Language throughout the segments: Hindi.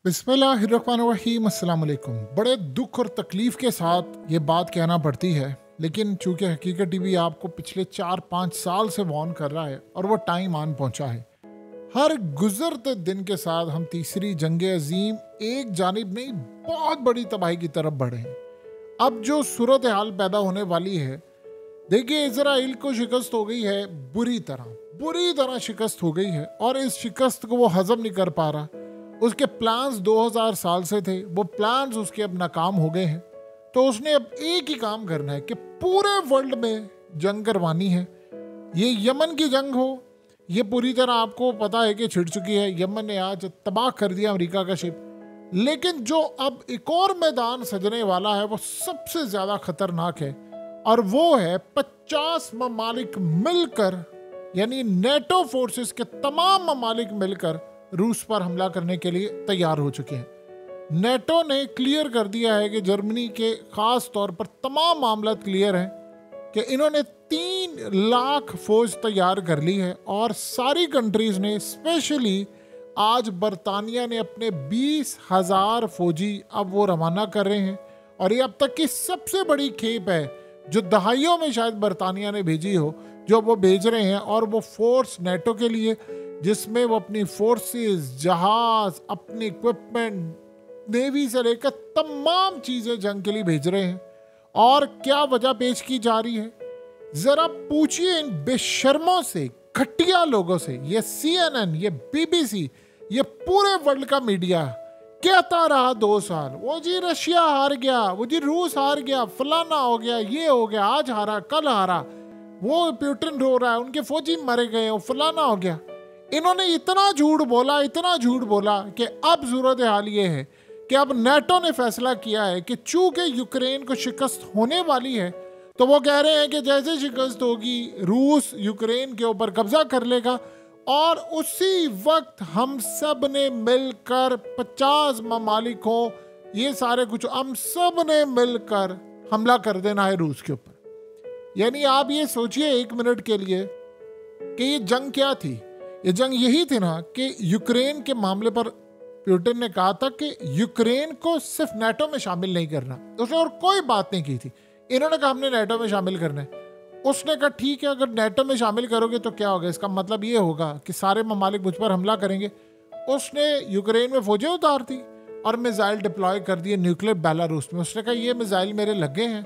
बिस्मिल्लाहिर्रहमानिर्रहीम, अस्सलाम वालेकुम। बड़े दुख और तकलीफ के साथ ये बात कहना पड़ती है, लेकिन चूंकि हकीकत टीवी आपको पिछले 4-5 साल से वार्न कर रहा है और वो टाइम आन पहुंचा है। हर गुजरते दिन के साथ हम तीसरी जंग अजीम एक जानिब नहीं बहुत बड़ी तबाही की तरफ बढ़े हैं। अब जो सूरत हाल पैदा होने वाली है, देखिए इजराइल को शिकस्त हो गई है, बुरी तरह शिकस्त हो गई है और इस शिकस्त को वो हजम नहीं कर पा रहा। उसके प्लान्स 2000 साल से थे, वो प्लान्स उसके अब नाकाम हो गए हैं। तो उसने अब एक ही काम करना है कि पूरे वर्ल्ड में जंग करवानी है। ये यमन की जंग हो, ये पूरी तरह आपको पता है कि छिड़ चुकी है। यमन ने आज तबाह कर दिया अमेरिका का शिप। लेकिन जो अब एक और मैदान सजने वाला है वो सबसे ज्यादा खतरनाक है और वो है 50 ममालिक मिलकर, यानी नेटो फोर्सेस के तमाम ममालिक मिलकर रूस पर हमला करने के लिए तैयार हो चुके हैं। नेटो ने क्लियर कर दिया है कि जर्मनी के खास तौर पर तमाम मामला क्लियर हैं कि इन्होंने 3 लाख फौज तैयार कर ली है और सारी कंट्रीज ने, स्पेशली आज बरतानिया ने अपने 20,000 फौजी अब वो रवाना कर रहे हैं और ये अब तक की सबसे बड़ी खेप है जो दहाइयों में शायद बरतानिया ने भेजी हो, जो वो भेज रहे हैं। और वो फोर्स नेटो के लिए, जिसमें वो अपनी फोर्सेस, जहाज, अपनी इक्विपमेंट, नेवी से लेकर तमाम चीजें जंग के लिए भेज रहे हैं। और क्या वजह पेश की जा रही है, जरा पूछिए इन बेशर्मों से, घटिया लोगों से। ये CNN, ये BBC, ये पूरे वर्ल्ड का मीडिया कहता रहा 2 साल, वो जी रशिया हार गया, वो जी रूस हार गया, फलाना हो गया, ये हो गया, आज हारा, कल हारा, वो पुतिन रो रहा है, उनके फौजी मरे गए, वो फलाना हो गया। इन्होंने इतना झूठ बोला कि अब सूरत हाल ये है कि अब नेटो ने फैसला किया है कि चूंकि यूक्रेन को शिकस्त होने वाली है, तो वो कह रहे हैं कि जैसे शिकस्त होगी रूस यूक्रेन के ऊपर कब्जा कर लेगा और उसी वक्त हम सब ने मिलकर 50 ममालिकों, ये सारे कुछ, हम सब ने मिलकर हमला कर देना है रूस के ऊपर। यानी आप ये सोचिए 1 मिनट के लिए कि ये जंग क्या थी। ये जंग यही थी ना कि यूक्रेन के मामले पर पुतिन ने कहा था कि यूक्रेन को सिर्फ नेटो में शामिल नहीं करना, उसने और कोई बात नहीं की थी। इन्होंने कहा हमने नेटो में शामिल करना है। उसने कहा ठीक है, अगर नेटो में शामिल करोगे तो क्या होगा, इसका मतलब ये होगा कि सारे ममालिक मुझ पर हमला करेंगे। उसने यूक्रेन में फौजें उतार दी और मिसाइल डिप्लॉय कर दिए न्यूक्लियर बेलारूस में। उसने कहा ये मिसाइल मेरे लगे हैं,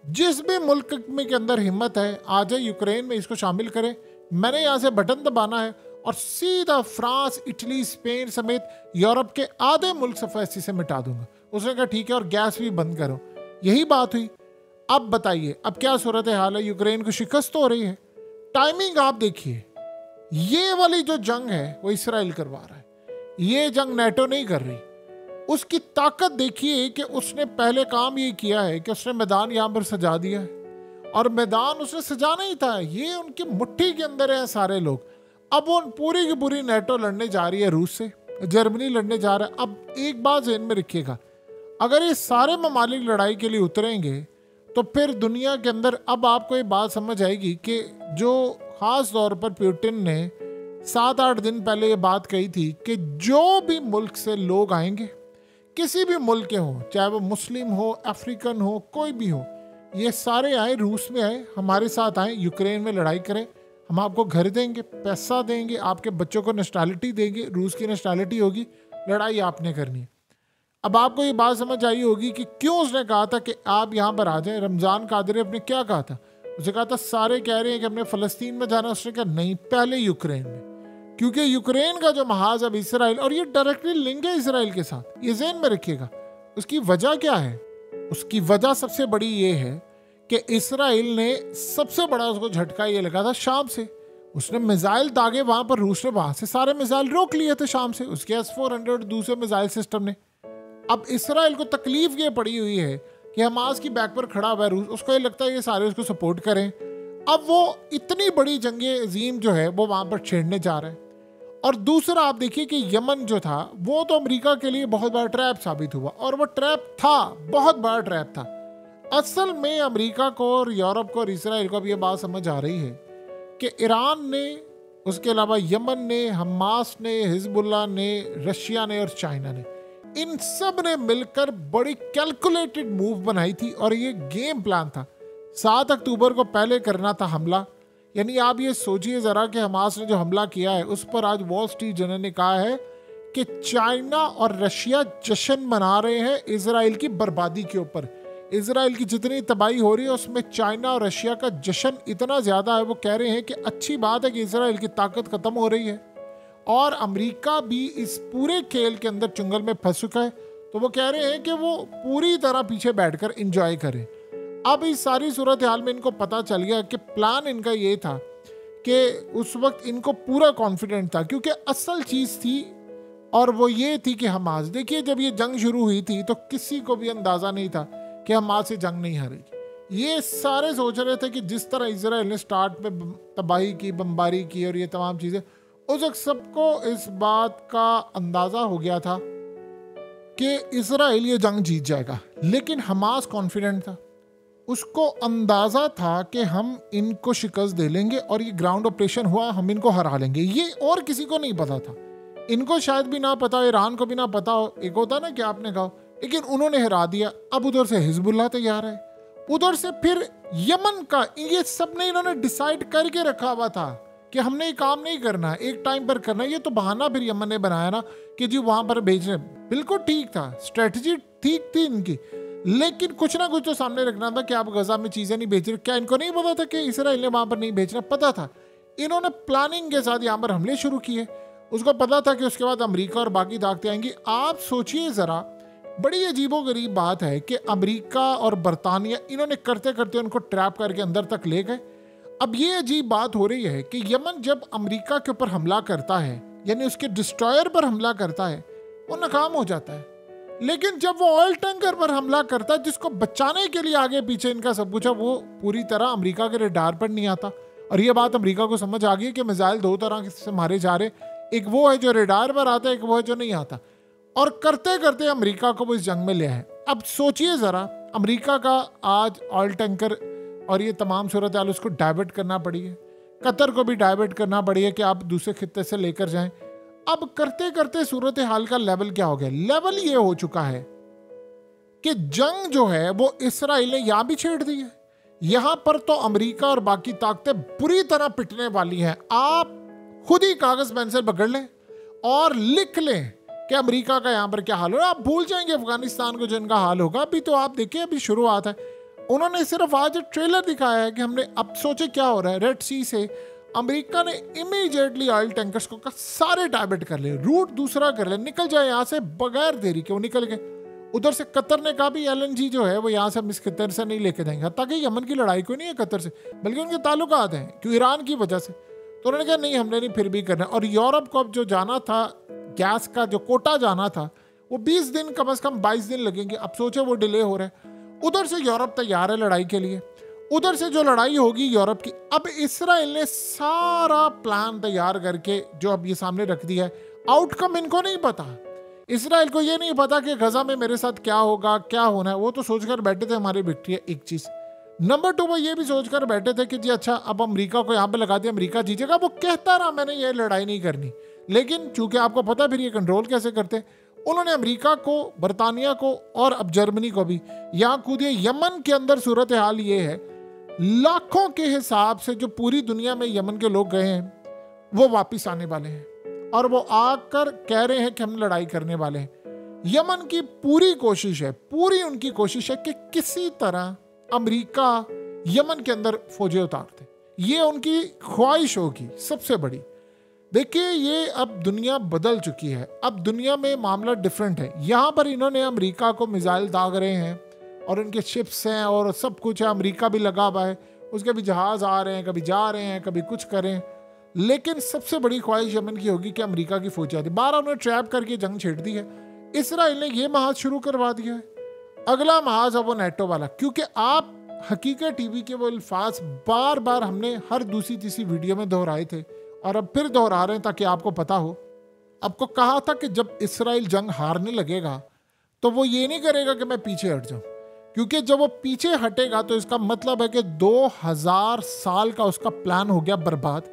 जिस भी मुल्क में के अंदर हिम्मत है आ जाए यूक्रेन में, इसको शामिल करें। मैंने यहाँ से बटन दबाना है और सीधा फ्रांस, इटली, स्पेन समेत यूरोप के आधे मुल्क सफाई से मिटा दूंगा। उसने कहा ठीक है, और गैस भी बंद करो। यही बात हुई। अब बताइए अब क्या सूरत हाल है, यूक्रेन को शिकस्त हो रही है। टाइमिंग आप देखिए, ये वाली जो जंग है वो इसराइल करवा रहा है, ये जंग नेटो नहीं कर रही। उसकी ताकत देखिए कि उसने पहले काम ये किया है कि उसने मैदान यहाँ पर सजा दिया है और मैदान उसने सजाना ही था, ये उनकी मुट्ठी के अंदर है सारे लोग। अब वो पूरी की पूरी नेटो लड़ने जा रही है रूस से, जर्मनी लड़ने जा रहा है। अब एक बात ज़हन में रखिएगा, अगर ये सारे ममालिक लड़ाई के लिए उतरेंगे तो फिर दुनिया के अंदर अब आपको ये बात समझ आएगी कि जो खास तौर पर पुतिन ने 7-8 दिन पहले ये बात कही थी कि जो भी मुल्क से लोग आएंगे, किसी भी मुल्क के हों, चाहे वो मुस्लिम हो, अफ्रीकन हो, कोई भी हो, ये सारे आए, रूस में आए, हमारे साथ आए, यूक्रेन में लड़ाई करें, हम आपको घर देंगे, पैसा देंगे, आपके बच्चों को नेशनैलिटी देंगे, रूस की नेशनैलिटी होगी, लड़ाई आपने करनी है। अब आपको ये बात समझ आई होगी कि क्यों उसने कहा था कि आप यहाँ पर आ जाएं। रमज़ान कादरी ने क्या कहा था, उसे कहा था सारे कह रहे हैं कि हमने फ़लस्तीन में जाना, उसने कहा नहीं, पहले यूक्रेन में, क्योंकि यूक्रेन का जो महाज अब इसराइल, और ये डायरेक्टली लिंक है इसराइल के साथ, ये ज़हन में रखिएगा। उसकी वजह क्या है, उसकी वजह सबसे बड़ी ये है कि इसराइल ने सबसे बड़ा उसको झटका ये लगा था शाम से। उसने मिसाइल दागे वहाँ पर, रूस ने वहाँ से सारे मिसाइल रोक लिए थे शाम से, उसके S-400 दूसरे मिसाइल सिस्टम ने। अब इसराइल को तकलीफ ये पड़ी हुई है कि हमास की बैक पर खड़ा हुआ है रूस, उसको ये लगता है ये सारे उसको सपोर्ट करें। अब वो इतनी बड़ी जंग अजीम जो है वो वहाँ पर छेड़ने जा रहा है। और दूसरा आप देखिए कि यमन जो था वो तो अमेरिका के लिए बहुत बड़ा ट्रैप साबित हुआ, और वो ट्रैप था, बहुत बड़ा ट्रैप था। असल में अमेरिका को और यूरोप को और इसराइल को अब ये बात समझ आ रही है कि ईरान ने, उसके अलावा यमन ने, हमास ने, हिजबुल्लाह ने, रशिया ने और चाइना ने, इन सब ने मिलकर बड़ी कैलकुलेटेड मूव बनाई थी और ये गेम प्लान था। 7 अक्टूबर को पहले करना था हमला। यानी आप ये सोचिए जरा कि हमास ने जो हमला किया है उस पर आज वॉल स्ट्रीट जर्नल ने कहा है कि चाइना और रशिया जश्न मना रहे हैं इजराइल की बर्बादी के ऊपर। इजराइल की जितनी तबाही हो रही है उसमें चाइना और रशिया का जश्न इतना ज़्यादा है। वो कह रहे हैं कि अच्छी बात है कि इजराइल की ताकत ख़त्म हो रही है और अमेरिका भी इस पूरे खेल के अंदर चुंगल में फंस चुका है। तो वो कह रहे हैं कि वो पूरी तरह पीछे बैठकर एंजॉय करें। अब इस सारी सूरत हाल में इनको पता चल गया कि प्लान इनका ये था कि उस वक्त इनको पूरा कॉन्फिडेंट था, क्योंकि असल चीज़ थी और वो ये थी कि हमास, देखिए जब ये जंग शुरू हुई थी तो किसी को भी अंदाज़ा नहीं था कि हमास से जंग नहीं हारेगी। ये सारे सोच रहे थे कि जिस तरह इजराइल ने स्टार्ट में तबाही की, बमबारी की और ये तमाम चीज़ें, उस वक्त सबको इस बात का अंदाज़ा हो गया था कि इजराइल ये जंग जीत जाएगा। लेकिन हमास कॉन्फिडेंट था, उसको अंदाज़ा था कि हम इनको शिकस्त दे लेंगे और ये ग्राउंड ऑपरेशन हुआ, हम इनको हरा लेंगे। ये और किसी को नहीं पता था, इनको शायद भी ना पता, ईरान को भी ना पता हो। एक होता ना कि आपने कहा, लेकिन उन्होंने हरा दिया। अब उधर से हिजबुल्लाह तैयार है, उधर से फिर यमन का, ये सब ने इन्होंने डिसाइड करके रखा हुआ था कि हमने ये काम नहीं करना, एक टाइम पर करना। ये तो बहाना फिर यमन ने बनाया ना कि जी वहां पर भेजने। बिल्कुल ठीक था, स्ट्रेटजी ठीक थी इनकी, लेकिन कुछ ना कुछ तो सामने रखना था कि आप गजा में चीजें नहीं भेज रहे। क्या इनको नहीं पता था कि इसराइल ने वहां पर नहीं भेजना? पता था। इन्होंने प्लानिंग के साथ यहाँ पर हमले शुरू किए। उसको पता था कि उसके बाद अमेरिका और बाकी ताकतें आएंगी। आप सोचिए जरा, बड़ी अजीबोगरीब बात है कि अमेरिका और बरतानिया इन्होंने करते करते उनको ट्रैप करके अंदर तक ले गए। अब ये अजीब बात हो रही है कि यमन जब अमेरिका के ऊपर हमला करता है, यानी उसके डिस्ट्रॉयर पर हमला करता है, वो नाकाम हो जाता है। लेकिन जब वो ऑयल टैंकर पर हमला करता है, जिसको बचाने के लिए आगे पीछे इनका सब कुछ है, वो पूरी तरह अमेरिका के रडार पर नहीं आता। और ये बात अमेरिका को समझ आ गई कि मिसाइल दो तरह से मारे जा रहे, एक वो है जो रडार पर आता है, एक वो है जो नहीं आता। और करते करते अमेरिका को वो इस जंग में ले आए। अब सोचिए ज़रा, अमेरिका का आज ऑयल टैंकर और ये तमाम सूरत हाल उसको डाइवर्ट करना पड़ी है, कतर को भी डाइवर्ट करना पड़ी है कि आप दूसरे खित्ते से लेकर जाएं। अब करते करते सूरत हाल का लेवल क्या हो गया? लेवल ये हो चुका है कि जंग जो है वो इसराइल ने यहां भी छेड़ दी है। यहां पर तो अमेरिका और बाकी ताकतें बुरी तरह पिटने वाली हैं। आप खुद ही कागज पेंसिल पकड़ लें और लिख लें कि अमेरिका का यहां पर क्या हाल होगा। आप भूल जाएंगे अफगानिस्तान को जिनका हाल होगा। अभी तो आप देखिए, अभी शुरुआत है। उन्होंने सिर्फ आज ट्रेलर दिखाया है कि हमने, अब सोचे क्या हो रहा है। रेड सी से अमेरिका ने इमीडिएटली ऑयल टैंकर्स को सारे डाइवर्ट कर ले, रूट दूसरा कर ले, निकल जाए यहाँ से बगैर देरी के। वो निकल गए। उधर से कतर ने कहा भी LNG जो है वो यहाँ से हम इस कतर से नहीं लेके जाएंगे। ताकि यमन की लड़ाई कोई नहीं है कतर से, बल्कि उनके ताल्लुकात हैं क्यों ईरान की वजह से। तो उन्होंने कहा नहीं, हमने नहीं, फिर भी करना। और यूरोप को अब जो जाना था, गैस का जो कोटा जाना था, वो 20 दिन कम से कम 22 दिन लगेंगे। अब सोचे वो डिले हो रहा है। उधर से यूरोप तैयार है लड़ाई के लिए, उधर से जो लड़ाई होगी यूरोप की। अब इसराइल ने सारा प्लान तैयार करके जो अब ये सामने रख दिया है, आउटकम इनको नहीं पता। इसराइल को ये नहीं पता कि गजा में मेरे साथ क्या होगा, क्या होना है। वो तो सोचकर बैठे थे हमारी विक्ट्री है, एक चीज। नंबर 2, वो ये भी सोचकर बैठे थे कि जी अच्छा अब अमेरिका को यहाँ पे लगा दिया, अमेरिका जीतेगा। वो कहता रहा मैंने ये लड़ाई नहीं करनी, लेकिन चूंकि आपको पता फिर ये कंट्रोल कैसे करते, उन्होंने अमेरिका को, बरतानिया को और अब जर्मनी को भी यहाँ कूद दिया। यमन के अंदर सूरत हाल ये है, लाखों के हिसाब से जो पूरी दुनिया में यमन के लोग गए हैं वो वापस आने वाले हैं और वो आकर कह रहे हैं कि हम लड़ाई करने वाले हैं। यमन की पूरी कोशिश है, पूरी उनकी कोशिश है कि किसी तरह अमेरिका यमन के अंदर फौजें उतार दे। ये उनकी ख्वाहिश होगी सबसे बड़ी। देखिए ये अब दुनिया बदल चुकी है, अब दुनिया में मामला डिफरेंट है। यहाँ पर इन्होंने अमेरिका को मिसाइल दाग रहे हैं और उनके शिप्स हैं और सब कुछ है, अमेरिका भी लगा हुआ है, उसके भी जहाज आ रहे हैं, कभी जा रहे हैं, कभी कुछ करें। लेकिन सबसे बड़ी ख्वाहिश यमन की होगी कि अमेरिका की फौज आती। 12 उन्होंने ट्रैप करके जंग छेड़ दी है। इसराइल ने ये महाज शुरू करवा दिया है। अगला महाज है वो नेटो वाला, क्योंकि आप हकीकत टीवी के वो अल्फाज बार बार हमने हर दूसरी तीसरी वीडियो में दोहराए थे और अब फिर दोहरा रहे हैं ताकि आपको पता हो। आपको कहा था कि जब इसराइल जंग हारने लगेगा तो वो ये नहीं करेगा कि मैं पीछे हट जाऊं, क्योंकि जब वो पीछे हटेगा तो इसका मतलब है कि 2000 साल का उसका प्लान हो गया बर्बाद।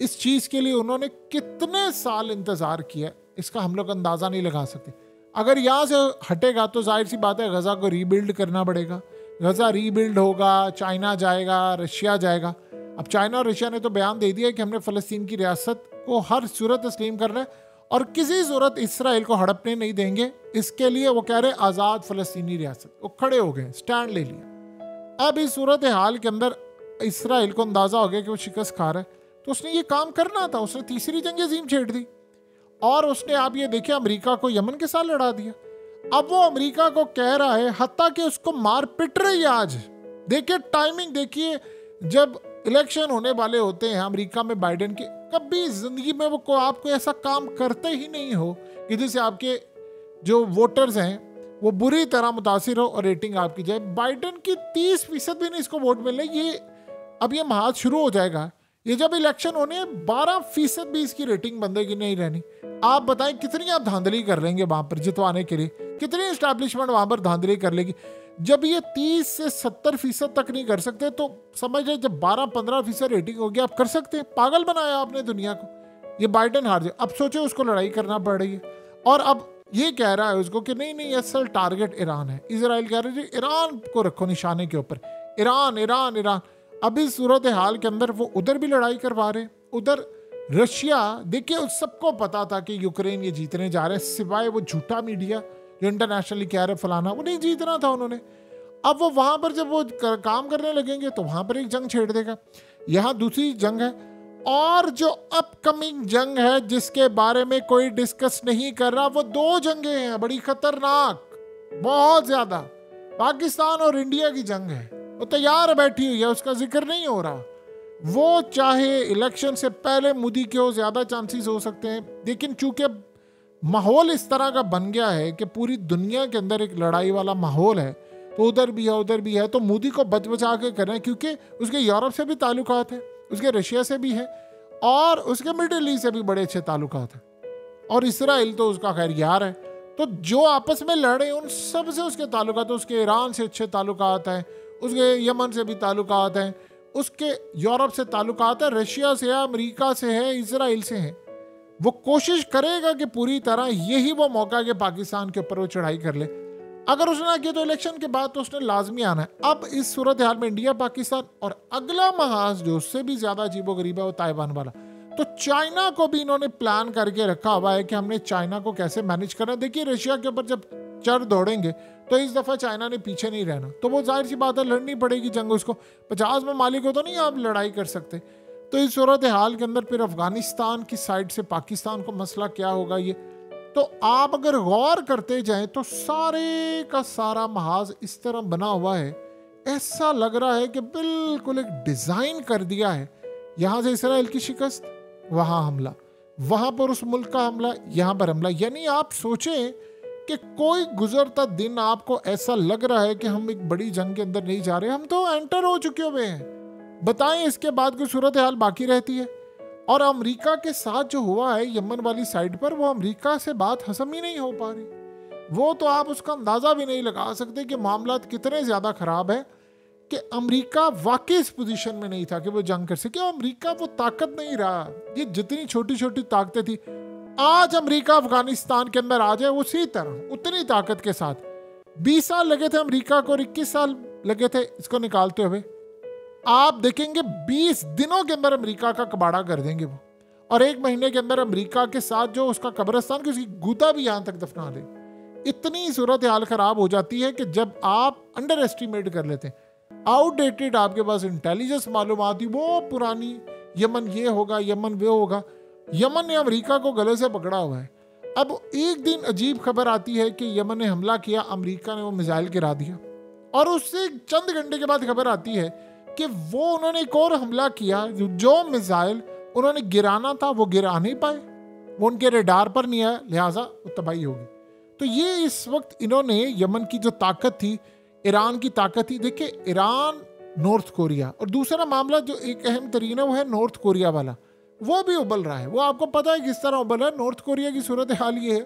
इस चीज के लिए उन्होंने कितने साल इंतजार किया इसका हम लोग अंदाजा नहीं लगा सकते। अगर यहाँ से हटेगा तो जाहिर सी बात है गजा को रीबिल्ड करना पड़ेगा। गजा रीबिल्ड होगा, चाइना जाएगा, रशिया जाएगा। अब चाइना और रशिया ने तो बयान दे दिया कि हमने फ़लस्तीन की रियासत को हर सूरत तस्लीम करना है और किसी सूरत इसराइल को हड़पने नहीं देंगे। इसके लिए वो कह रहे आज़ाद फ़लस्तीनी रियासत, वो खड़े हो गए, स्टैंड ले लिया। अब इस सूरत हाल के अंदर इसराइल को अंदाज़ा हो गया कि वो शिकस्त खा रहा है, तो उसने ये काम करना था। उसने तीसरी जंग अज़ीम छेड़ दी और उसने, आप ये देखिए, अमेरिका को यमन के साथ लड़ा दिया। अब वो अमेरिका को कह रहा है, हत्ता कि उसको मार पिट रही है आज। देखिए टाइमिंग देखिए, जब इलेक्शन होने वाले होते हैं अमेरिका में बाइडेन के, कभी जिंदगी में वो आपको ऐसा काम करते ही नहीं हो कि जिससे आपके जो वोटर्स हैं वो बुरी तरह मुतासिर हो और रेटिंग आपकी जाए। बाइडेन की 30% भी नहीं इसको वोट मिलने, ये अब ये महाज शुरू हो जाएगा। ये जब इलेक्शन होने 12% भी इसकी रेटिंग बंदेगी नहीं रहनी। आप बताएं कितनी आप धांधली कर लेंगे वहां पर जितवाने के लिए, कितनी एस्टैब्लिशमेंट वहां पर धांधली कर लेगी। जब ये 30 से 70% तक नहीं कर सकते तो समझ रहे, जब 12-15% रेटिंग होगी आप कर सकते हैं। पागल बनाया आपने दुनिया को। ये बाइडेन हार जाए, अब सोचे उसको लड़ाई करना पड़ रही है और अब ये कह रहा है उसको कि नहीं नहीं असल टारगेट ईरान है। इजराइल कह रहे हैं ईरान को रखो निशाने के ऊपर, ईरान ईरान ईरान। अब इस सूरत हाल के अंदर वो उधर भी लड़ाई करवा रहे, उधर रशिया, देखिए उस सबको पता था कि यूक्रेन ये जीतने जा रहे हैं, सिवाय वो झूठा मीडिया जो इंटरनेशनली कह रहे फलाना, वो नहीं जीतना था उन्होंने। अब वो वहां पर जब वो काम करने लगेंगे तो वहां पर एक जंग छेड़ देगा। यहाँ दूसरी जंग है और जो अपकमिंग जंग है जिसके बारे में कोई डिस्कस नहीं कर रहा, वो 2 जंगें हैं बड़ी खतरनाक, बहुत ज्यादा। पाकिस्तान और इंडिया की जंग है, वो तैयार बैठी हुई है, उसका जिक्र नहीं हो रहा। वो चाहे इलेक्शन से पहले मोदी के हो, ज्यादा चांसेस हो सकते हैं, लेकिन चूंकि माहौल इस तरह का बन गया है कि पूरी दुनिया के अंदर एक लड़ाई वाला माहौल है, तो उधर भी है उधर भी है, तो मोदी को बच बचा के करें, क्योंकि उसके यूरोप से भी ताल्लुकात है, उसके रशिया से भी है और उसके मिडिल ईस्ट से भी बड़े अच्छे ताल्लुकात हैं और इसराइल तो उसका खैर यार है। तो जो आपस में लड़े उन सब से उसके ताल्लुकात, उसके ईरान से अच्छे ताल्लुकात हैं, उसके यमन से भी ताल्लुकात हैं, उसके यूरोप से ताल्लुकात है, रशिया से है, अमेरिका से है, इसराइल से है। वो कोशिश करेगा कि पूरी तरह यही वो मौका कि पाकिस्तान के ऊपर वो चढ़ाई कर ले। अगर उसने ना किया तो इलेक्शन के बाद तो उसने लाजमी आना है। अब इस सूरत हाल में इंडिया पाकिस्तान और अगला महाज जो उससे भी ज्यादा अजीबोगरीब है वो ताइवान वाला। तो चाइना को भी इन्होंने प्लान करके रखा हुआ है कि हमने चाइना को कैसे मैनेज करना है। देखिए रशिया के ऊपर जब चढ़ दौड़ेंगे तो इस दफा चाइना ने पीछे नहीं रहना, तो वो जाहिर सी बात है लड़नी पड़ेगी जंग उसको। 50 ममालिक को तो नहीं आप लड़ाई कर सकते। तो इस सूरत हाल के अंदर फिर अफगानिस्तान की साइड से पाकिस्तान को मसला क्या होगा ये, तो आप अगर गौर करते जाएं तो सारे का सारा महाज इस तरह बना हुआ है, ऐसा लग रहा है कि बिल्कुल एक डिजाइन कर दिया है। यहां से इसराइल की शिकस्त, वहां हमला, वहां पर उस मुल्क का हमला, यहां पर हमला। यानी आप सोचें कि कोई गुजरता दिन आपको ऐसा लग रहा है कि हम एक बड़ी जंग के अंदर नहीं जा रहे, हम तो एंटर हो चुके हुए हैं। बताएं इसके बाद कोई सूरत हाल बाकी रहती है। और अमेरिका के साथ जो हुआ है यमन वाली साइड पर, वो अमेरिका से बात हजम ही नहीं हो पा रही। वो तो आप उसका अंदाजा भी नहीं लगा सकते कि मामला कितने ज्यादा खराब है कि अमेरिका वाकई इस पोजीशन में नहीं था कि वो जंग कर सके। अमेरिका वो ताकत नहीं रहा। ये जितनी छोटी छोटी ताकतें थी, आज अमेरिका अफगानिस्तान के अंदर आ जाए उसी तरह उतनी ताकत के साथ। 20 साल लगे थे अमेरिका को और 21 साल लगे थे इसको निकालते हुए। आप देखेंगे 20 दिनों के अंदर अमेरिका का कबाड़ा कर देंगे वो, और 1 महीने के अंदर अमेरिका के साथ जो उसका कब्रिस्तान की उसकी गुदा भी यहां तक दफना दे। इतनी सूरत हाल खराब हो जाती है कि जब आप अंडर एस्टिमेट कर लेते हैं, आउटडेटेड आपके पास इंटेलिजेंस मालूमात, वो पुरानी यमन ये होगा यमन वो होगा। यमन ने अमेरिका को गले से पकड़ा हुआ है। अब एक दिन अजीब खबर आती है कि यमन ने हमला किया, अमेरिका ने वो मिसाइल गिरा दिया, और उससे चंद घंटे के बाद खबर आती है कि वो उन्होंने एक और हमला किया, जो मिसाइल उन्होंने गिराना था वो गिरा नहीं पाए, वो उनके रडार पर नहीं आया, लिहाजा वो तबाही होगी। तो ये इस वक्त इन्होंने यमन की जो ताकत थी, ईरान की ताकत थी। देखिए ईरान, नॉर्थ कोरिया, और दूसरा मामला जो एक अहम तरीन है वो है नॉर्थ कोरिया वाला, वो भी उबल रहा है। वो आपको पता है किस तरह उबल रहा है। नॉर्थ कोरिया की सूरत हाल ये है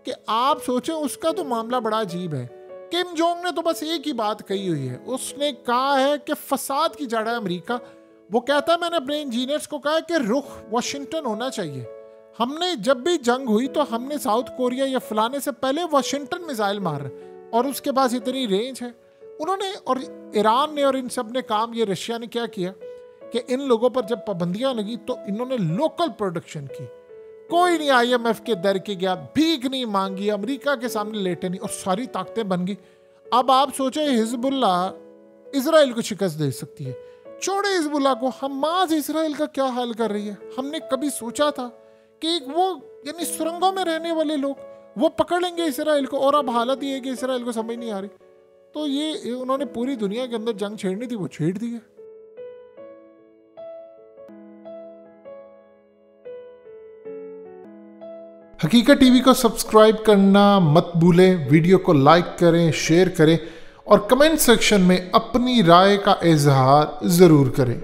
कि आप सोचें उसका तो मामला बड़ा अजीब है। किम जोंग ने तो बस एक ही बात कही हुई है, उसने कहा है कि फसाद की जड़ है अमेरिका। वो कहता है मैंने अपने इंजीनियर्स को कहा है कि रुख वाशिंगटन होना चाहिए, हमने जब भी जंग हुई तो हमने साउथ कोरिया या फलाने से पहले वाशिंगटन मिसाइल मार और उसके पास इतनी रेंज है। उन्होंने और ईरान ने और इन सब ने काम, ये रशिया ने क्या किया कि इन लोगों पर जब पाबंदियां लगी तो इन्होंने लोकल प्रोडक्शन की। कोई नहीं IMF के दर के गया, भीख नहीं मांगी, अमेरिका के सामने लेटे नहीं और सारी ताकतें बन गई। अब आप सोचे हिजबुल्ला इजराइल को शिकस्त दे सकती है, छोड़े हिजबुल्ला को, हमास इजराइल का क्या हाल कर रही है। हमने कभी सोचा था कि वो यानी सुरंगों में रहने वाले लोग वो पकड़ लेंगे इसराइल को, और अब हालत ये है कि इसराइल को समझ नहीं आ रही। तो ये उन्होंने पूरी दुनिया के अंदर जंग छेड़नी थी, वो छेड़ दी है। हकीकत टीवी को सब्सक्राइब करना मत भूलें, वीडियो को लाइक करें, शेयर करें और कमेंट सेक्शन में अपनी राय का इजहार ज़रूर करें।